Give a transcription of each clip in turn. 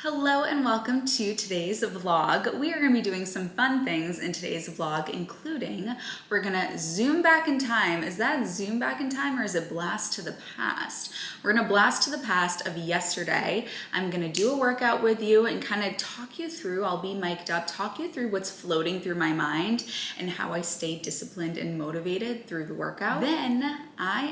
Hello and welcome to today's vlog. We are going to be doing some fun things in today's vlog, including we're going to zoom back in time. Is that zoom back in time or is it blast to the past? We're going to blast to the past of yesterday. I'm going to do a workout with you and kind of talk you through, I'll be mic'd up, talk you through what's floating through my mind and how I stay disciplined and motivated through the workout. Then I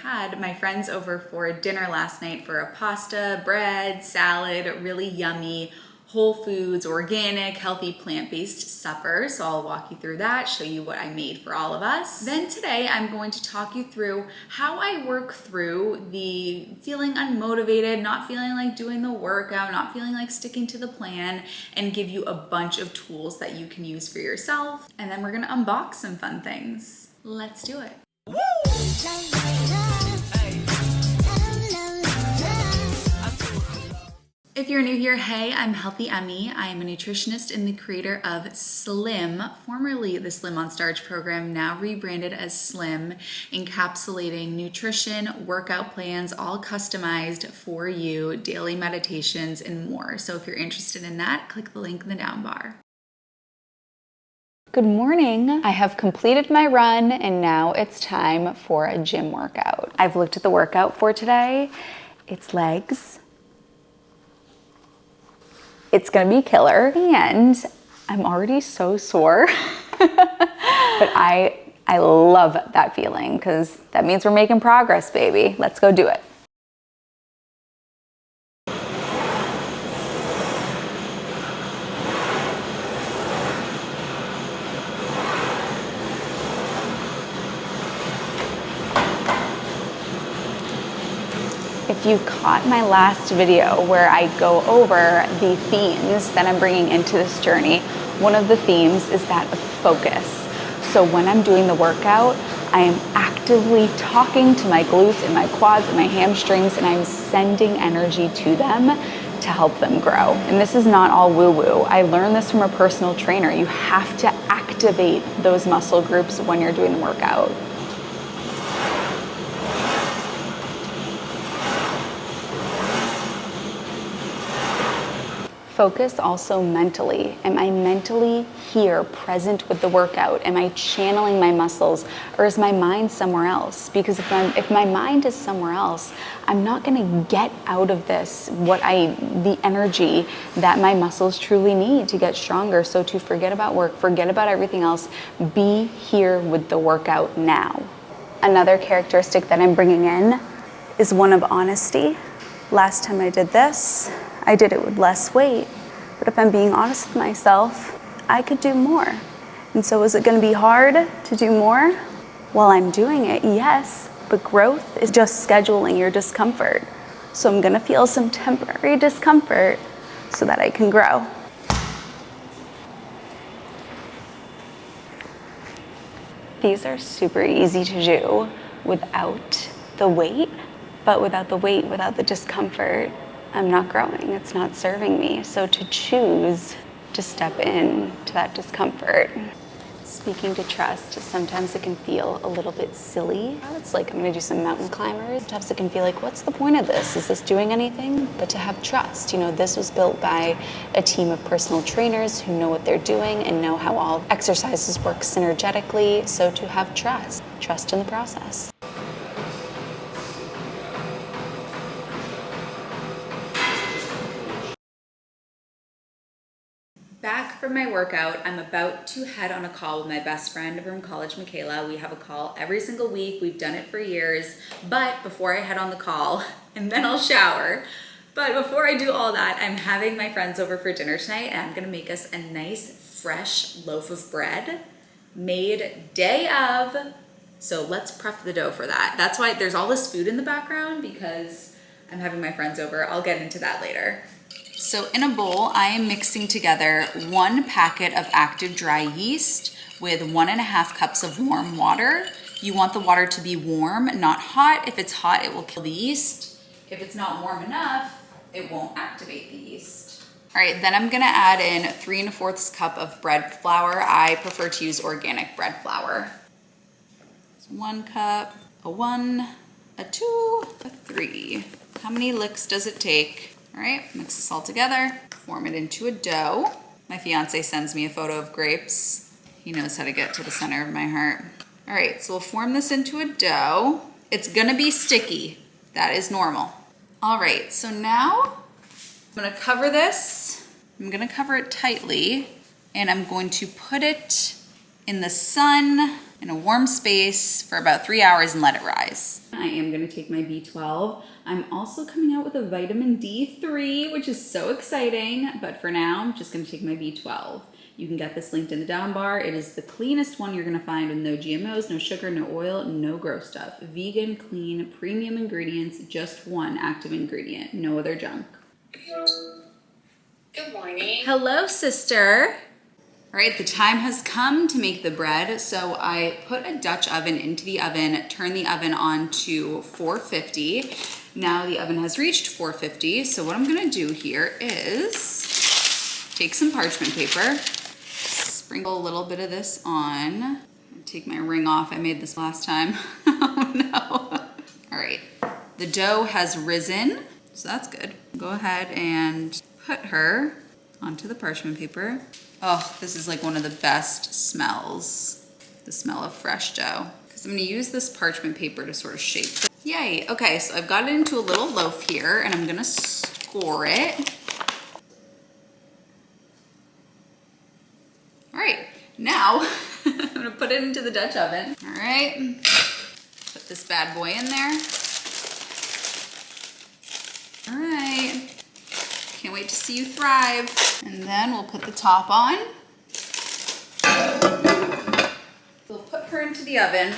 had my friends over for dinner last night for a pasta, bread, salad, really yummy, whole foods, organic, healthy, plant-based supper. So I'll walk you through that, show you what I made for all of us. Then today I'm going to talk you through how I work through the feeling unmotivated, not feeling like doing the workout, not feeling like sticking to the plan, and give you a bunch of tools that you can use for yourself. And then we're gonna unbox some fun things. Let's do it. If you're new here, hey, I'm Healthy Emmy. I am a nutritionist and the creator of Slim, formerly the Slim on Starch program, now rebranded as Slim, encapsulating nutrition, workout plans, all customized for you, daily meditations, and more. So if you're interested in that, click the link in the down bar. Good morning. I have completed my run and now it's time for a gym workout. I've looked at the workout for today. It's legs. It's gonna be killer, and I'm already so sore, but I love that feeling because that means we're making progress, baby. Let's go do it. If you caught my last video where I go over the themes that I'm bringing into this journey, one of the themes is that of focus. So when I'm doing the workout, I am actively talking to my glutes and my quads and my hamstrings, and I'm sending energy to them to help them grow. And this is not all woo-woo. I learned this from a personal trainer. You have to activate those muscle groups when you're doing the workout. Focus also mentally. Am I mentally here, present with the workout? Am I channeling my muscles, or is my mind somewhere else? Because if my mind is somewhere else, I'm not gonna get out of this the energy that my muscles truly need to get stronger. So to forget about work, forget about everything else, be here with the workout now. Another characteristic that I'm bringing in is one of honesty. Last time I did this, I did it with less weight, but if I'm being honest with myself, I could do more. And so is it gonna be hard to do more? Well, I'm doing it, yes, but growth is just scheduling your discomfort. So I'm gonna feel some temporary discomfort so that I can grow. These are super easy to do without the weight, but without the weight, without the discomfort, I'm not growing, it's not serving me. So to choose to step in to that discomfort. Speaking to trust, sometimes it can feel a little bit silly. It's like I'm gonna do some mountain climbers. Sometimes it can feel like, what's the point of this? Is this doing anything? But to have trust, this was built by a team of personal trainers who know what they're doing and know how all exercises work synergetically. So to have trust in the process. Back from my workout, I'm about to head on a call with my best friend from college, Michaela. We have a call every single week. We've done it for years. But before I head on the call, and then I'll shower, but before I do all that, I'm having my friends over for dinner tonight, and I'm gonna make us a nice, fresh loaf of bread made day of. So let's prep the dough for that. That's why there's all this food in the background, because I'm having my friends over. I'll get into that later. So in a bowl, I am mixing together 1 packet of active dry yeast with 1.5 cups of warm water. You want the water to be warm, not hot. If it's hot, it will kill the yeast. If it's not warm enough, it won't activate the yeast. All right, then I'm gonna add in 3 1/4 cup of bread flour. I prefer to use organic bread flour. So 1 cup, a 1, a 2, a 3. How many licks does it take All right, mix this all together, form it into a dough. My fiance sends me a photo of grapes. He knows how to get to the center of my heart. All right, so we'll form this into a dough. It's gonna be sticky. That is normal. All right, so now I'm gonna cover this. I'm gonna cover it tightly, and I'm going to put it in the sun in a warm space for about 3 hours and let it rise. I am gonna take my B12. I'm also coming out with a vitamin D3, which is so exciting, but for now, I'm just gonna take my B12. You can get this linked in the down bar. It is the cleanest one you're gonna find with no GMOs, no sugar, no oil, no gross stuff. Vegan, clean, premium ingredients, just one active ingredient, no other junk. Good morning. Hello, sister. All right, the time has come to make the bread. So I put a Dutch oven into the oven, turn the oven on to 450. Now the oven has reached 450. So what I'm gonna do here is take some parchment paper, sprinkle a little bit of this on. Take my ring off, I made this last time. Oh no. All right, the dough has risen, so that's good. Go ahead and put her onto the parchment paper. Oh, this is like one of the best smells, the smell of fresh dough. Because I'm gonna use this parchment paper to sort of shape it. Yay, okay, so I've got it into a little loaf here and I'm gonna score it. All right, now I'm gonna put it into the Dutch oven. All right, put this bad boy in there. All right. Can't wait to see you thrive. And then we'll put the top on. We'll put her into the oven.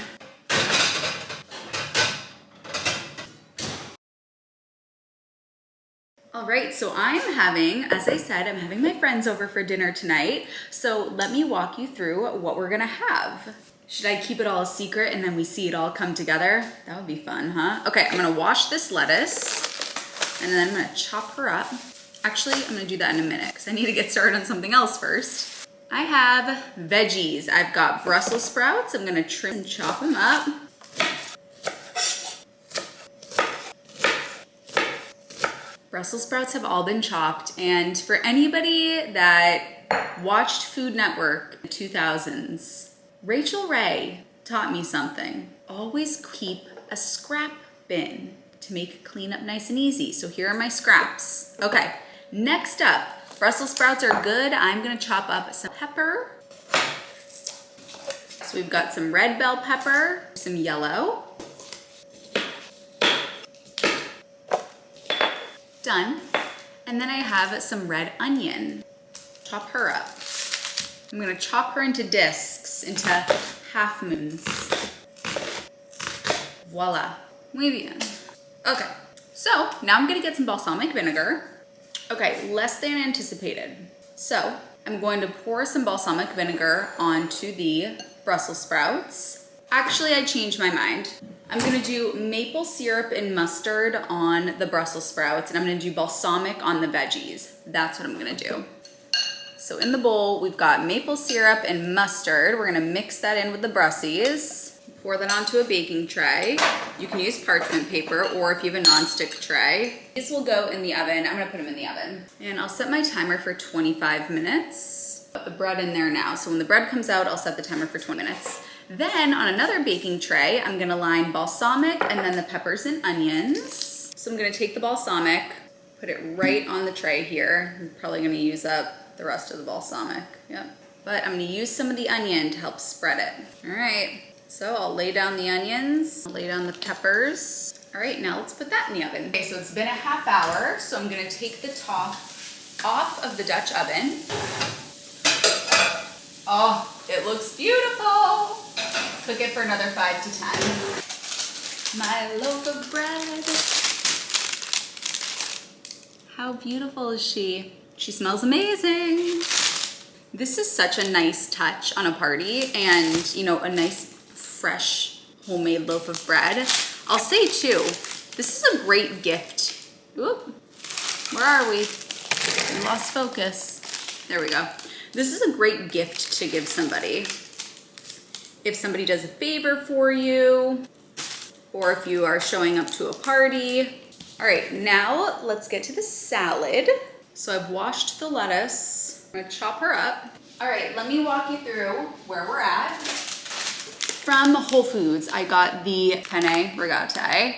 All right, so I'm having, as I said, I'm having my friends over for dinner tonight. So let me walk you through what we're gonna have. Should I keep it all a secret and then we see it all come together? That would be fun, huh? Okay, I'm gonna wash this lettuce and then I'm gonna chop her up. Actually, I'm gonna do that in a minute because I need to get started on something else first. I have veggies. I've got Brussels sprouts. I'm gonna trim and chop them up. Brussels sprouts have all been chopped, and for anybody that watched Food Network in the 2000s, Rachel Ray taught me something. Always keep a scrap bin to make cleanup nice and easy. So here are my scraps. Okay. Next up, Brussels sprouts are good. I'm gonna chop up some pepper. So we've got some red bell pepper, some yellow. Done. And then I have some red onion. Chop her up. I'm gonna chop her into discs, into half moons. Voila, muy bien. Okay, so now I'm gonna get some balsamic vinegar. Okay, less than anticipated. So I'm going to pour some balsamic vinegar onto the Brussels sprouts. Actually, I changed my mind. I'm gonna do maple syrup and mustard on the Brussels sprouts, and I'm gonna do balsamic on the veggies. That's what I'm gonna do. So in the bowl, we've got maple syrup and mustard. We're gonna mix that in with the Brussies. Pour that onto a baking tray. You can use parchment paper, or if you have a non-stick tray. These will go in the oven. I'm gonna put them in the oven. And I'll set my timer for 25 minutes. Put the bread in there now. So when the bread comes out, I'll set the timer for 20 minutes. Then on another baking tray, I'm gonna line balsamic and then the peppers and onions. So I'm gonna take the balsamic, put it right on the tray here. I'm probably gonna use up the rest of the balsamic, yep. But I'm gonna use some of the onion to help spread it. All right, so I'll lay down the onions, lay down the peppers. All right, now let's put that in the oven. Okay, so it's been a half hour, so I'm gonna take the top off of the Dutch oven. Oh, it looks beautiful. Cook it for another 5 to 10. My loaf of bread. How beautiful is she? She smells amazing. This is such a nice touch on a party, and you know, a nice fresh homemade loaf of bread. I'll say too, this is a great gift. Oop, where are we? We lost focus. There we go. This is a great gift to give somebody. If somebody does a favor for you, or if you are showing up to a party, All right, now let's get to the salad. So I've washed the lettuce. I'm gonna chop her up. All right, let me walk you through where we're at. From Whole Foods, I got the penne rigate.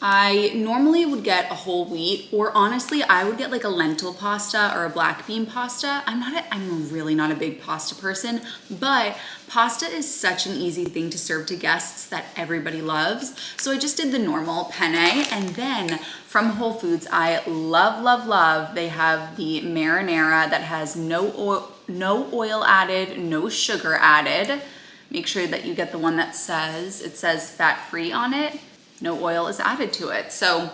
I normally would get a whole wheat, or honestly, I would get like a lentil pasta or a black bean pasta. I'm really not a big pasta person, but pasta is such an easy thing to serve to guests that everybody loves. So I just did the normal penne, and then from Whole Foods, I love, they have the marinara that has no oil added, no sugar added. Make sure that you get the one that says fat-free on it. No oil is added to it. So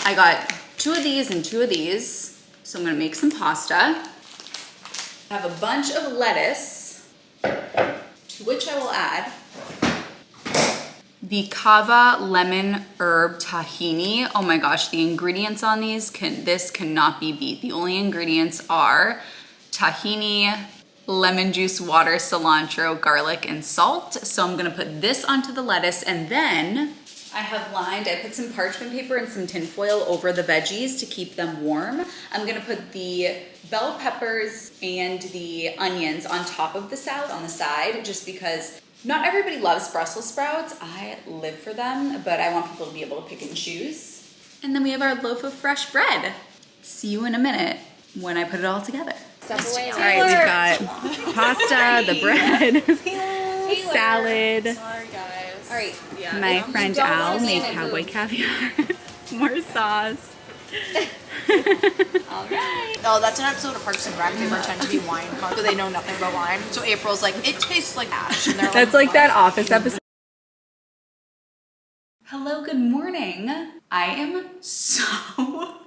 I got 2 of these and 2 of these. So I'm gonna make some pasta. I have a bunch of lettuce, to which I will add the Cava lemon herb tahini. Oh my gosh, the ingredients on this cannot be beat. The only ingredients are tahini, lemon juice, water, cilantro, garlic, and salt. So I'm gonna put this onto the lettuce, and then I put some parchment paper and some tin foil over the veggies to keep them warm. I'm gonna put the bell peppers and the onions on top of the salad on the side, just because not everybody loves Brussels sprouts. I live for them, but I want people to be able to pick and choose. And then we have our loaf of fresh bread. See you in a minute when I put it all together. Step away. All right, we've got pasta, the bread, salad. Sorry, guys. All right, Yeah, my friend Al made cowboy caviar. More sauce. All right. Oh, that's an episode of Parks and Rec. They pretend to be wine connoisseurs, but they know nothing about wine. So April's like, it tastes like ash. And they're That's like that Office episode. Hello, good morning. I am so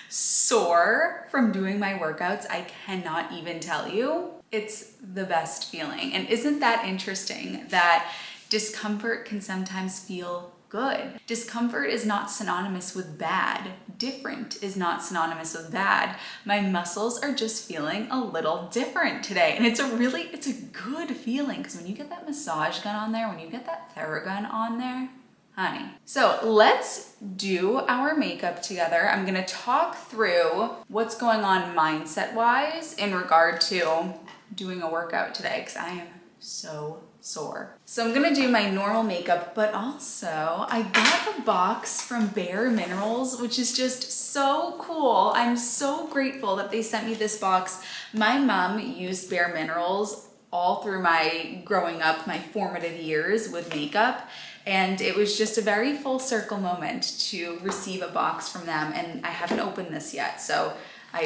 sore from doing my workouts. I cannot even tell you. It's the best feeling. And isn't that interesting that discomfort can sometimes feel good? Discomfort is not synonymous with bad. Different is not synonymous with bad. My muscles are just feeling a little different today. And it's a good feeling, because when you get that massage gun on there, when you get that Theragun on there, honey. So let's do our makeup together. I'm gonna talk through what's going on mindset-wise in regard to doing a workout today, because I am so sore. So I'm gonna do my normal makeup, but also I got a box from Bare Minerals, which is just so cool. I'm so grateful that they sent me this box. My mom used Bare Minerals all through my growing up, my formative years with makeup. And it was just a very full circle moment to receive a box from them. And I haven't opened this yet, so I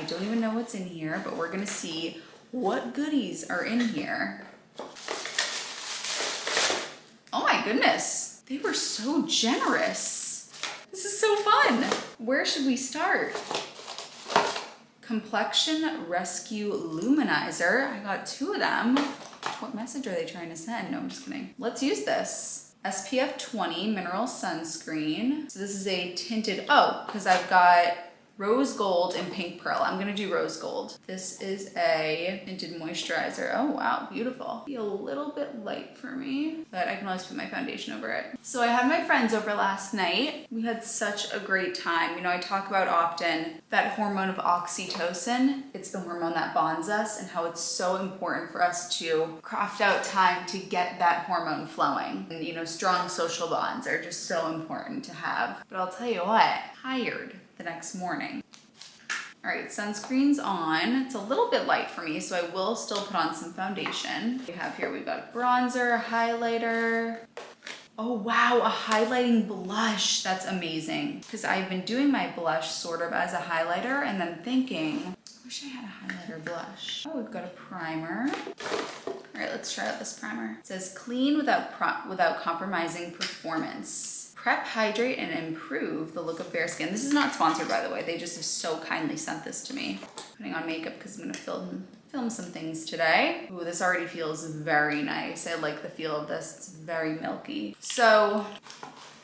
don't even know what's in here, but we're gonna see what goodies are in here. Oh my goodness, they were so generous. This is so fun. Where should we start? Complexion Rescue Luminizer. I got 2 of them. What message are they trying to send? No, I'm just kidding. Let's use this. SPF 20 Mineral Sunscreen. So this is a tinted, because I've got rose gold and pink pearl. I'm gonna do rose gold. This is a tinted moisturizer. Oh wow, beautiful. Be a little bit light for me, but I can always put my foundation over it. So I had my friends over last night. We had such a great time. You know, I talk about often that hormone of oxytocin. It's the hormone that bonds us, and how it's so important for us to craft out time to get that hormone flowing. And you know, strong social bonds are just so important to have. But I'll tell you what, tired the next morning. All right, sunscreen's on. It's a little bit light for me, so I will still put on some foundation. We've got bronzer, highlighter. Oh wow, a highlighting blush. That's amazing. Because I've been doing my blush sort of as a highlighter, and then thinking, I wish I had a highlighter blush. Oh, we've got a primer. All right, let's try out this primer. It says clean without compromising performance. Prep, hydrate, and improve the look of bare skin. This is not sponsored, by the way. They just have so kindly sent this to me. Putting on makeup because I'm gonna film some things today. Ooh, this already feels very nice. I like the feel of this. It's very milky. So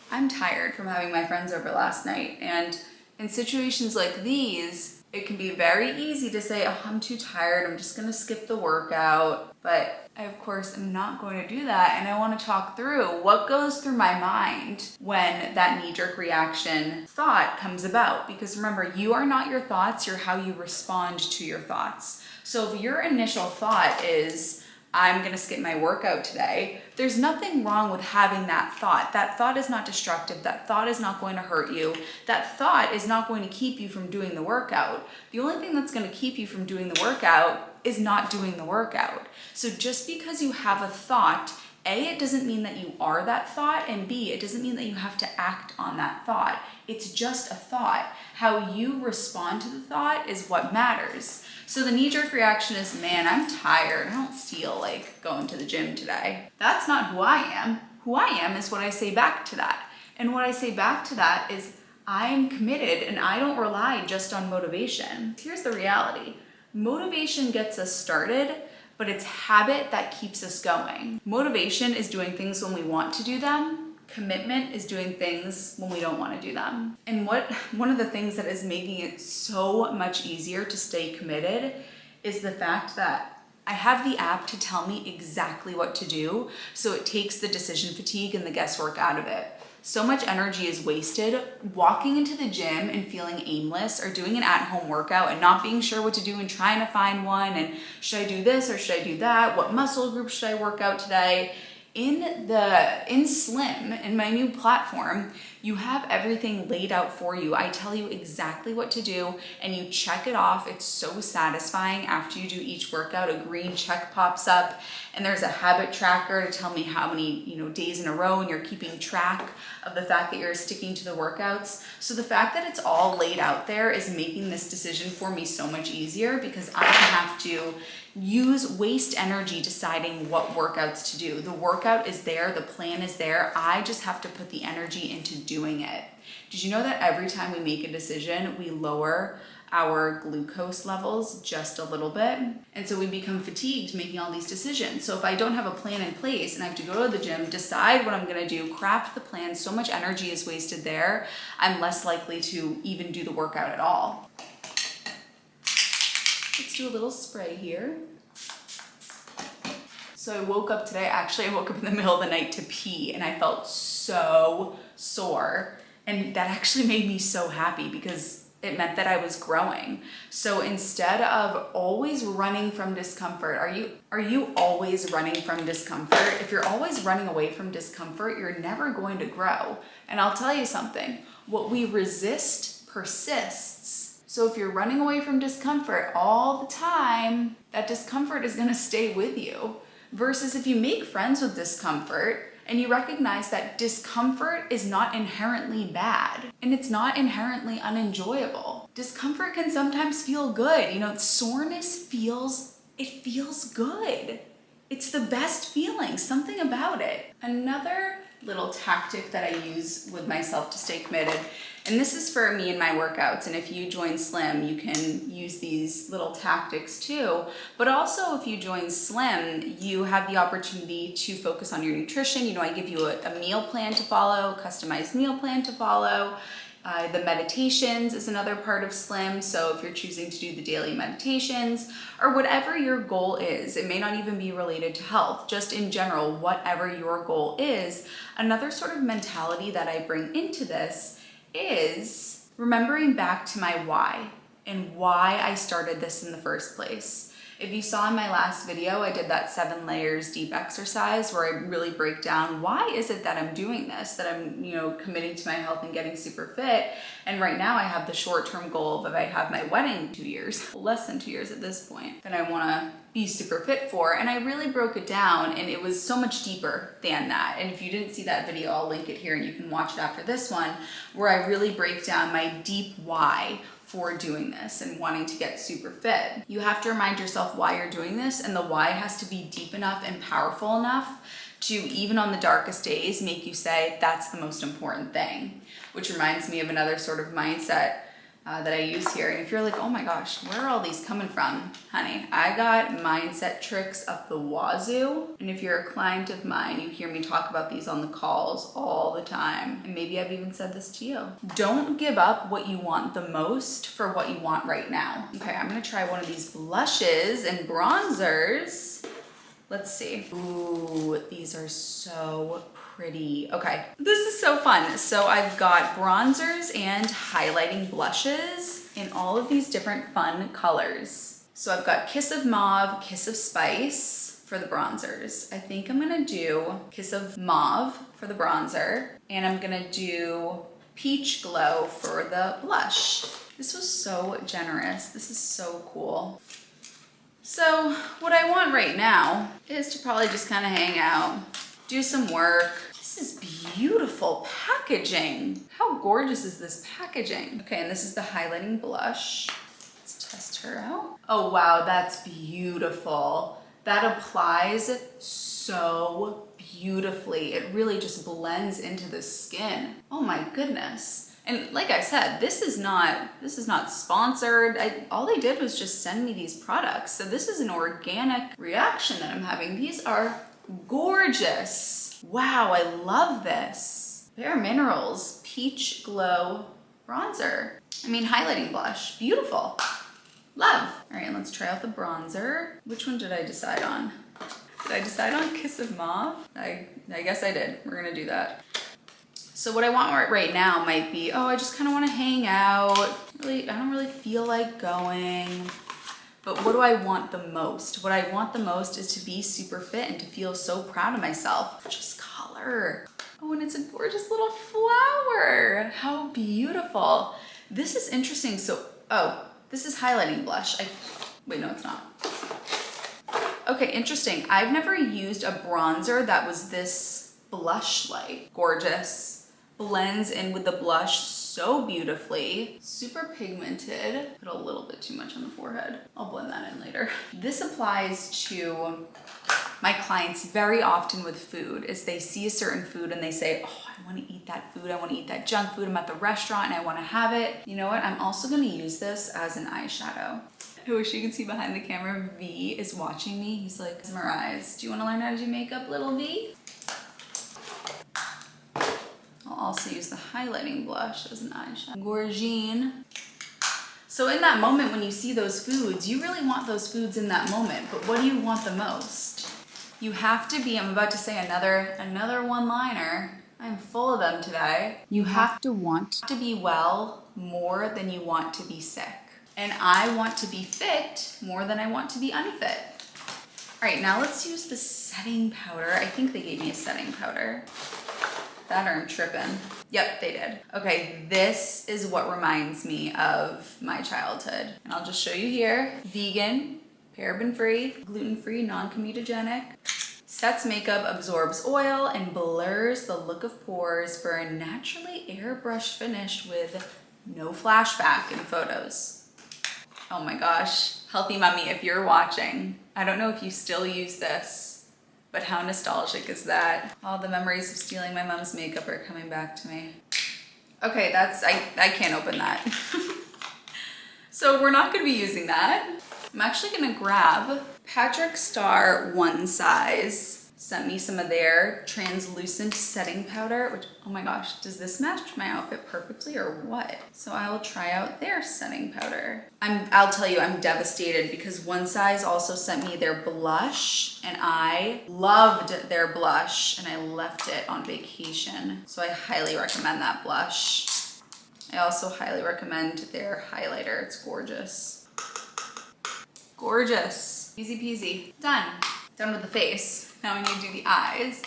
I'm tired from having my friends over last night, and in situations like these, It can be very easy to say, oh, I'm too tired, I'm just gonna skip the workout. But I, of course, am not going to do that. And I wanna talk through what goes through my mind when that knee-jerk reaction thought comes about. Because remember, you are not your thoughts, you're how you respond to your thoughts. So if your initial thought is, I'm gonna skip my workout today, there's nothing wrong with having that thought. That thought is not destructive. That thought is not going to hurt you. That thought is not going to keep you from doing the workout. The only thing that's gonna keep you from doing the workout is not doing the workout. So just because you have a thought, A, it doesn't mean that you are that thought, and B, it doesn't mean that you have to act on that thought. It's just a thought. How you respond to the thought is what matters. So the knee-jerk reaction is, man, I'm tired. I don't feel like going to the gym today. That's not who I am. Who I am is what I say back to that. And what I say back to that is, I'm committed and I don't rely just on motivation. Here's the reality. Motivation gets us started, but it's habit that keeps us going. Motivation is doing things when we want to do them. Commitment is doing things when we don't want to do them. And one of the things that is making it so much easier to stay committed is the fact that I have the app to tell me exactly what to do, so it takes the decision fatigue and the guesswork out of it. So much energy is wasted walking into the gym and feeling aimless, or doing an at-home workout and not being sure what to do and trying to find one, and should I do this or should I do that? What muscle group should I work out today? In Slim, in my new platform, you have everything laid out for you. I tell you exactly what to do and you check it off. It's so satisfying. After you do each workout, a green check pops up and there's a habit tracker to tell me how many, days in a row, and you're keeping track of the fact that you're sticking to the workouts. So the fact that it's all laid out there is making this decision for me so much easier, because I don't have to waste energy deciding what workouts to do. The workout is there, the plan is there. I just have to put the energy into doing it. Did you know that every time we make a decision, we lower our glucose levels just a little bit? And so we become fatigued making all these decisions. So if I don't have a plan in place and I have to go to the gym, decide what I'm gonna do, craft the plan, so much energy is wasted there, I'm less likely to even do the workout at all. Let's do a little spray here. So I woke up today, I woke up in the middle of the night to pee, and I felt so sore. And that actually made me so happy, because it meant that I was growing. So instead of always running from discomfort, are you always running from discomfort? If you're always running away from discomfort, you're never going to grow. And I'll tell you something, what we resist persists. So if you're running away from discomfort all the time, that discomfort is gonna stay with you. Versus if you make friends with discomfort and you recognize that discomfort is not inherently bad and it's not inherently unenjoyable. Discomfort can sometimes feel good. Soreness feels good. It's the best feeling, something about it. Another little tactic that I use with myself to stay committed, and this is for me and my workouts, and if you join Slim, you can use these little tactics too, but also if you join Slim, you have the opportunity to focus on your nutrition. I give you a meal plan to follow, customized meal plan to follow. The meditations is another part of Slim, so if you're choosing to do the daily meditations, or whatever your goal is, it may not even be related to health, just in general, whatever your goal is. Another sort of mentality that I bring into this is remembering back to my why and why I started this in the first place. If you saw in my last video, I did that 7 layers deep exercise where I really break down why is it that I'm doing this, that I'm, committing to my health and getting super fit. And right now I have the short-term goal of I have my wedding in 2 years, less than 2 years at this point, that I wanna be super fit for. And I really broke it down, and it was so much deeper than that. And if you didn't see that video, I'll link it here and you can watch it after this one, where I really break down my deep why for doing this and wanting to get super fit. You have to remind yourself why you're doing this, and the why has to be deep enough and powerful enough to, even on the darkest days, make you say, that's the most important thing. Which reminds me of another sort of mindset that I use here. And if you're like, oh my gosh, where are all these coming from? Honey, I got mindset tricks up the wazoo. And if you're a client of mine, you hear me talk about these on the calls all the time. And maybe I've even said this to you. Don't give up what you want the most for what you want right now. Okay, I'm gonna try one of these blushes and bronzers. Let's see. Ooh, these are so pretty. Okay, this is so fun. So I've got bronzers and highlighting blushes in all of these different fun colors. So I've got Kiss of Mauve, Kiss of Spice for the bronzers. I think I'm gonna do Kiss of Mauve for the bronzer, and I'm gonna do Peach Glow for the blush. This was so generous. This is so cool. So what I want right now is to probably just kind of hang out, do some work. This is beautiful packaging. How gorgeous is this packaging? Okay, and this is the highlighting blush. Let's test her out. Oh wow, that's beautiful. That applies so beautifully. It really just blends into the skin. Oh my goodness. And like I said, this is not sponsored. All they did was just send me these products. So this is an organic reaction that I'm having. These are gorgeous. Wow, I love this. Bare Minerals Peach Glow Bronzer. I mean, highlighting blush. Beautiful. Love. All right, let's try out the bronzer. Which one did I decide on? Did I decide on Kiss of Mauve? I guess I did. We're gonna do that. So what I want right now might be, oh, I just kind of want to hang out. Really, I don't really feel like going. But what do I want the most? What I want the most is to be super fit and to feel so proud of myself. Just color. Oh, and it's a gorgeous little flower. How beautiful. This is interesting. So, oh, this is highlighting blush. Wait, no, it's not. Okay, interesting. I've never used a bronzer that was this blush-like. Gorgeous. Blends in with the blush so beautifully. Super pigmented. Put a little bit too much on the forehead. I'll blend that in later. This applies to my clients very often with food, is they see a certain food and they say, oh, I want to eat that food. I want to eat that junk food. I'm at the restaurant and I want to have it. You know what? I'm also going to use this as an eyeshadow. I wish you could see behind the camera. V is watching me. He's like, mesmerized. Do you want to learn how to do makeup, little V? I'll also use the highlighting blush as an eyeshadow. Gorgine. So in that moment when you see those foods, you really want those foods in that moment, but what do you want the most? You have to be, I'm about to say another one-liner. I'm full of them today. You have to want to be well more than you want to be sick. And I want to be fit more than I want to be unfit. All right, now let's use the setting powder. I think they gave me a setting powder. That or I'm tripping. Yep, they did. Okay, this is what reminds me of my childhood. And I'll just show you here. Vegan, paraben-free, gluten-free, non-comedogenic. Sets makeup, absorbs oil, and blurs the look of pores for a naturally airbrush finish with no flashback in photos. Oh my gosh. Healthy Mummy, if you're watching, I don't know if you still use this, but how nostalgic is that? All the memories of stealing my mom's makeup are coming back to me. Okay, I can't open that. So we're not gonna be using that. I'm actually gonna grab Patrick Star One Size. Sent me some of their translucent setting powder, which, oh my gosh, does this match my outfit perfectly or what? So I will try out their setting powder. I'll tell you, I'm devastated because One Size also sent me their blush and I loved their blush and I left it on vacation. So I highly recommend that blush. I also highly recommend their highlighter. It's gorgeous. Gorgeous. Easy peasy. Done. Done with the face. Now we need to do the eyes.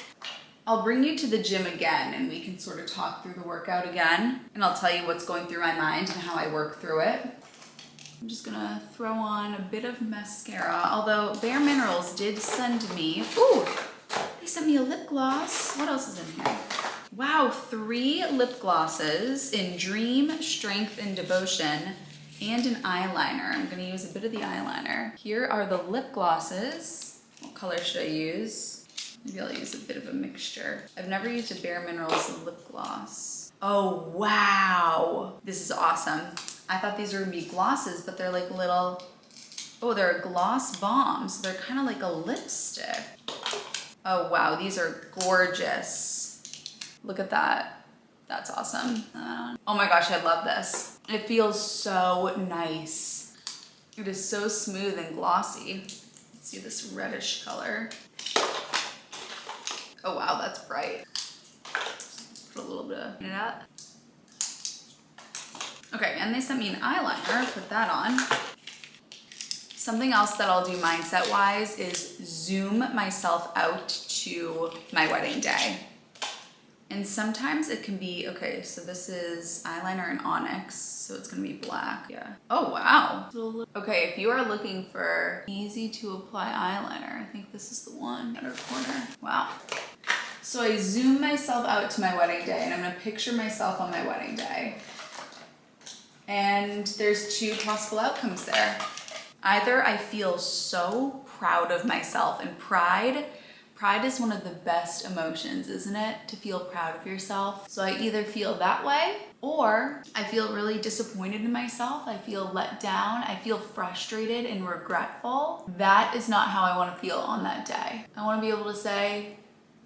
I'll bring you to the gym again and we can sort of talk through the workout again. And I'll tell you what's going through my mind and how I work through it. I'm just gonna throw on a bit of mascara. Although Bare Minerals did send me, ooh, they sent me a lip gloss. What else is in here? Wow, 3 lip glosses in Dream, Strength, and Devotion, and an eyeliner. I'm gonna use a bit of the eyeliner. Here are the lip glosses. What color should I use? Maybe I'll use a bit of a mixture. I've never used a Bare Minerals lip gloss. Oh, wow. This is awesome. I thought these were gonna be glosses, but they're like little, oh, they're gloss bombs. They're kind of like a lipstick. Oh wow, these are gorgeous. Look at that. That's awesome. Oh my gosh, I love this. It feels so nice. It is so smooth and glossy. Let's see this reddish color. Oh wow, that's bright. Put a little bit of that. Okay, and they sent me an eyeliner, put that on. Something else that I'll do mindset wise is zoom myself out to my wedding day. And sometimes it can be, okay, so this is eyeliner in onyx, so it's gonna be black, yeah. Oh wow. Okay, if you are looking for easy to apply eyeliner, I think this is the one, outer corner. Wow. So I zoom myself out to my wedding day, and I'm gonna picture myself on my wedding day. And there's two possible outcomes there. Either I feel so proud of myself, and pride is one of the best emotions, isn't it? To feel proud of yourself. So I either feel that way, or I feel really disappointed in myself. I feel let down. I feel frustrated and regretful. That is not how I want to feel on that day. I want to be able to say,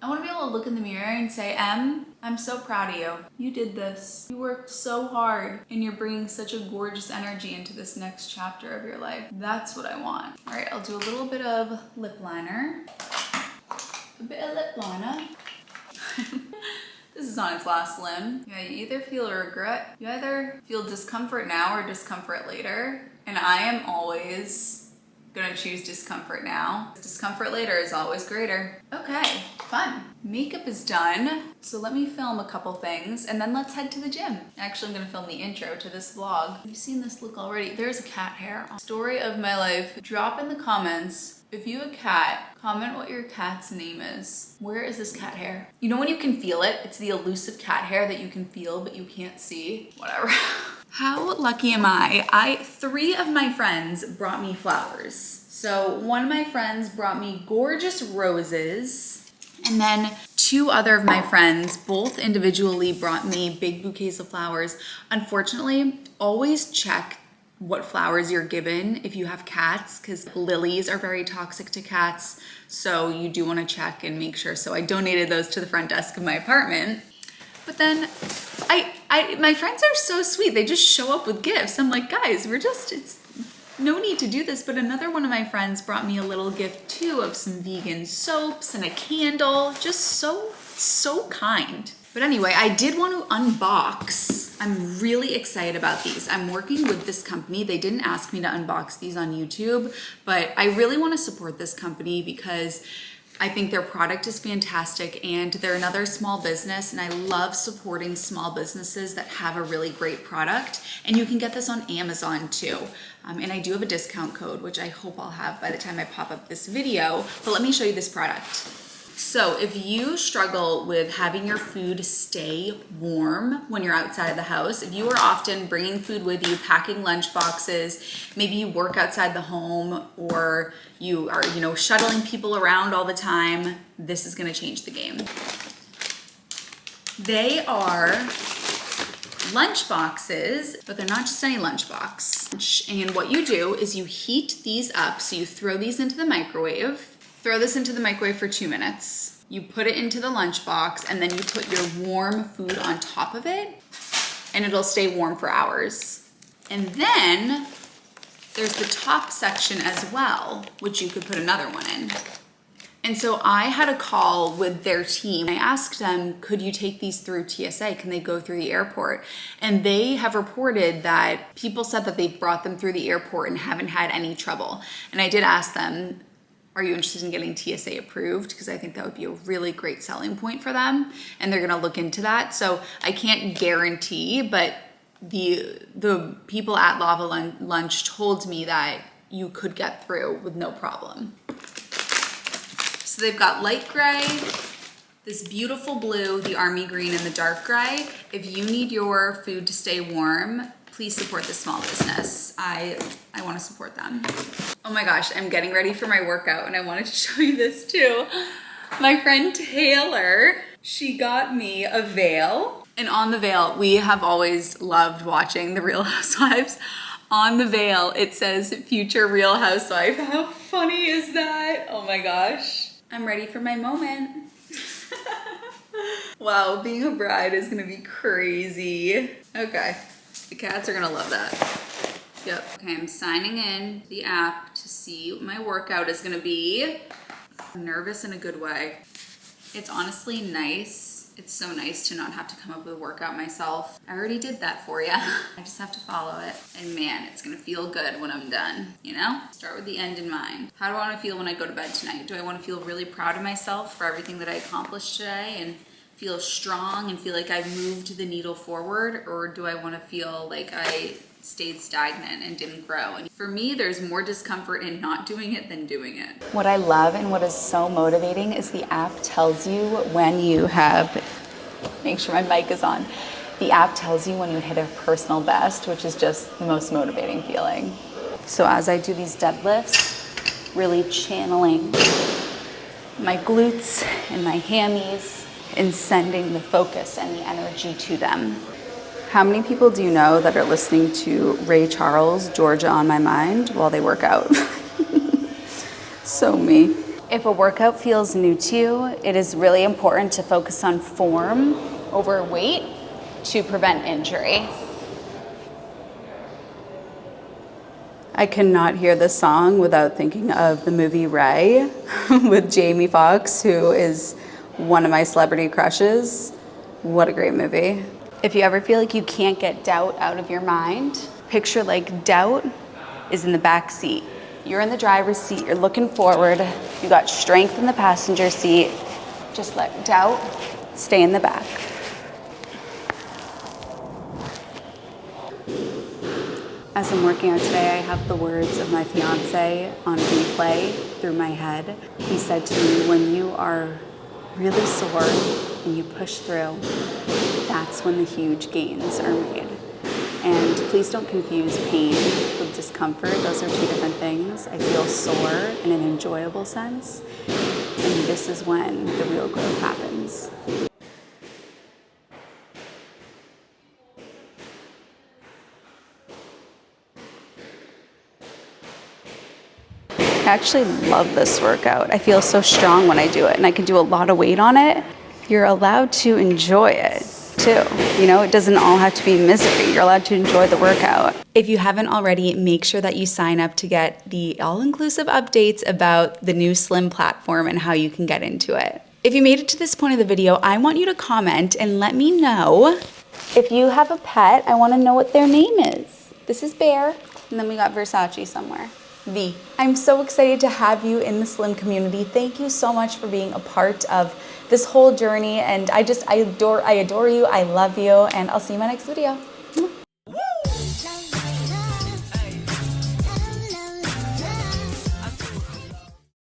I want to be able to look in the mirror and say, Em, I'm so proud of you. You did this. You worked so hard, and you're bringing such a gorgeous energy into this next chapter of your life. That's what I want. All right, I'll do a little bit of lip liner. A bit of lip liner. This is on its last limb. Yeah, you either feel a regret, you either feel discomfort now or discomfort later. And I am always gonna choose discomfort now. Discomfort later is always greater. Okay, fun. Makeup is done. So let me film a couple things and then let's head to the gym. Actually, I'm gonna film the intro to this vlog. You've seen this look already. There's a cat hair. Story of my life. Drop in the comments. If you have a cat, comment what your cat's name is. Where is this cat hair? You know when you can feel it? It's the elusive cat hair that you can feel but you can't see. Whatever. How lucky am I? 3 of my friends brought me flowers. So one of my friends brought me gorgeous roses, and then 2 other of my friends, both individually, brought me big bouquets of flowers. Unfortunately, always check what flowers you're given if you have cats, because lilies are very toxic to cats. So you do want to check and make sure. So I donated those to the front desk of my apartment. But then my friends are so sweet. They just show up with gifts. I'm like, guys, it's no need to do this. But another one of my friends brought me a little gift too of some vegan soaps and a candle. Just so kind. But anyway, I did want to unbox. I'm really excited about these. I'm working with this company. They didn't ask me to unbox these on YouTube, but I really want to support this company because I think their product is fantastic and they're another small business, and I love supporting small businesses that have a really great product. And you can get this on Amazon too. And I do have a discount code, which I hope I'll have by the time I pop up this video, but let me show you this product. So if you struggle with having your food stay warm when you're outside of the house, if you are often bringing food with you, packing lunch boxes, maybe you work outside the home, or you are, shuttling people around all the time, this is gonna change the game. They are lunch boxes, but they're not just any lunch box. And what you do is you heat these up. So you throw these into the microwave. Throw this into the microwave for 2 minutes. You put it into the lunchbox, and then you put your warm food on top of it, and it'll stay warm for hours. And then there's the top section as well, which you could put another one in. And so I had a call with their team. I asked them, could you take these through TSA? Can they go through the airport? And they have reported that people said that they've brought them through the airport and haven't had any trouble. And I did ask them, are you interested in getting TSA approved? Because I think that would be a really great selling point for them, and they're gonna look into that. So I can't guarantee, but the people at Lava Lunch told me that you could get through with no problem. So they've got light gray, this beautiful blue, the army green, and the dark gray. If you need your food to stay warm, please support this small business. I want to support them. Oh my gosh, I'm getting ready for my workout, and I wanted to show you this too. My friend Taylor, she got me a veil, And on the veil, we have always loved watching The Real Housewives. On the veil, it says future Real Housewife. How funny is that? Oh my gosh. I'm ready for my moment. Wow, being a bride is gonna be crazy. Okay, the cats are gonna love that. Yep. Okay, I'm signing in the app to see what my workout is gonna be. I'm nervous in a good way. It's honestly nice. It's so nice to not have to come up with a workout myself. I already did that for you. I just have to follow it. And man, it's gonna feel good when I'm done, you know? Start with the end in mind. How do I wanna feel when I go to bed tonight? Do I wanna feel really proud of myself for everything that I accomplished today and feel strong and feel like I've moved the needle forward? Or do I wanna feel like I stayed stagnant and didn't grow? And for me, there's more discomfort in not doing it than doing it. What I love and what is so motivating is the app tells you when you have, make sure my mic is on. The app tells you when you hit a personal best, which is just the most motivating feeling. So as I do these deadlifts, really channeling my glutes and my hammies and sending the focus and the energy to them. How many people do you know that are listening to Ray Charles, Georgia on My Mind while they work out? So me. If a workout feels new to you, it is really important to focus on form over weight to prevent injury. I cannot hear this song without thinking of the movie Ray with Jamie Foxx, who is one of my celebrity crushes. What a great movie. If you ever feel like you can't get doubt out of your mind, picture like doubt is in the back seat. You're in the driver's seat, you're looking forward, you got strength in the passenger seat. Just let doubt stay in the back. As I'm working out today, I have the words of my fiance on replay through my head. He said to me, when you are really sore and you push through, that's when the huge gains are made. And please don't confuse pain with discomfort. Those are two different things. I feel sore in an enjoyable sense, and this is when the real growth happens. I actually love this workout. I feel so strong when I do it, and I can do a lot of weight on it. You're allowed to enjoy it too. You know, it doesn't all have to be misery. You're allowed to enjoy the workout. If you haven't already, make sure that you sign up to get the all-inclusive updates about the new Slim platform and how you can get into it. If you made it to this point of the video, I want you to comment and let me know. If you have a pet, I want to know what their name is. This is Bear, and then we got Versace somewhere. V. I'm so excited to have you in the Slim community. Thank you so much for being a part of this whole journey, and I adore you, I love you, and I'll see you in my next video.